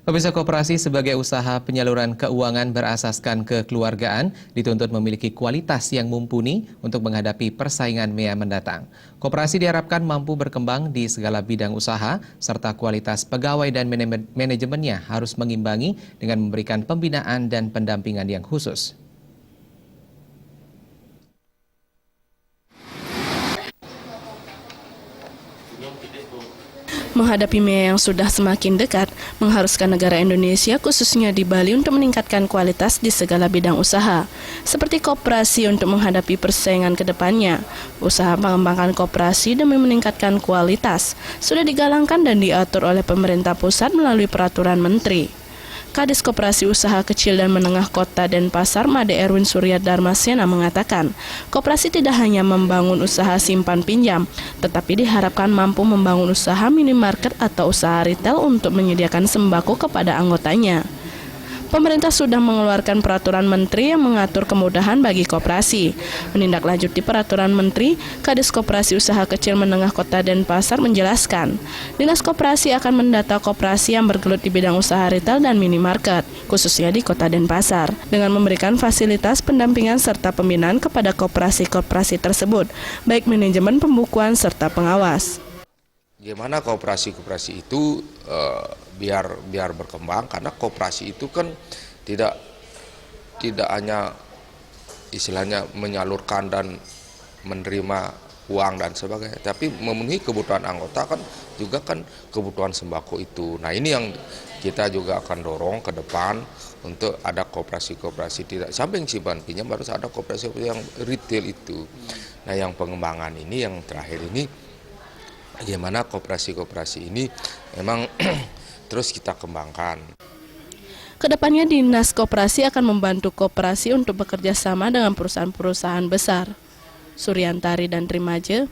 Pemirsa, koperasi sebagai usaha penyaluran keuangan berasaskan kekeluargaan dituntut memiliki kualitas yang mumpuni untuk menghadapi persaingan MEA mendatang. Koperasi diharapkan mampu berkembang di segala bidang usaha, serta kualitas pegawai dan manajemennya harus mengimbangi dengan memberikan pembinaan dan pendampingan yang khusus. Menghadapi MEA yang sudah semakin dekat, mengharuskan negara Indonesia khususnya di Bali untuk meningkatkan kualitas di segala bidang usaha. Seperti koperasi untuk menghadapi persaingan ke depannya, usaha mengembangkan koperasi demi meningkatkan kualitas sudah digalangkan dan diatur oleh pemerintah pusat melalui peraturan menteri. Kadis Koperasi Usaha Kecil dan Menengah Kota Denpasar, Made Erwin Surya Dharmasena mengatakan, koperasi tidak hanya membangun usaha simpan pinjam, tetapi diharapkan mampu membangun usaha minimarket atau usaha retail untuk menyediakan sembako kepada anggotanya. Pemerintah sudah mengeluarkan peraturan menteri yang mengatur kemudahan bagi koperasi. Menindaklanjuti peraturan menteri, Kadis Koperasi Usaha Kecil Menengah Kota Denpasar menjelaskan, Dinas Koperasi akan mendata koperasi yang bergelut di bidang usaha retail dan minimarket, khususnya di Kota Denpasar, dengan memberikan fasilitas pendampingan serta pembinaan kepada koperasi-koperasi tersebut, baik manajemen pembukuan serta pengawas. Gimana koperasi-koperasi itu biar berkembang, karena koperasi itu kan tidak hanya istilahnya menyalurkan dan menerima uang dan sebagainya, tapi memenuhi kebutuhan anggota kan juga kan kebutuhan sembako itu. Nah, ini yang kita juga akan dorong ke depan untuk ada koperasi-koperasi tidak samping simpan pinjam, harus ada koperasi yang retail itu. Nah, yang pengembangan ini yang terakhir ini, bagaimana koperasi-koperasi ini memang terus kita kembangkan. Kedepannya Dinas Koperasi akan membantu koperasi untuk bekerja sama dengan perusahaan-perusahaan besar. Suryantari dan Trimaje,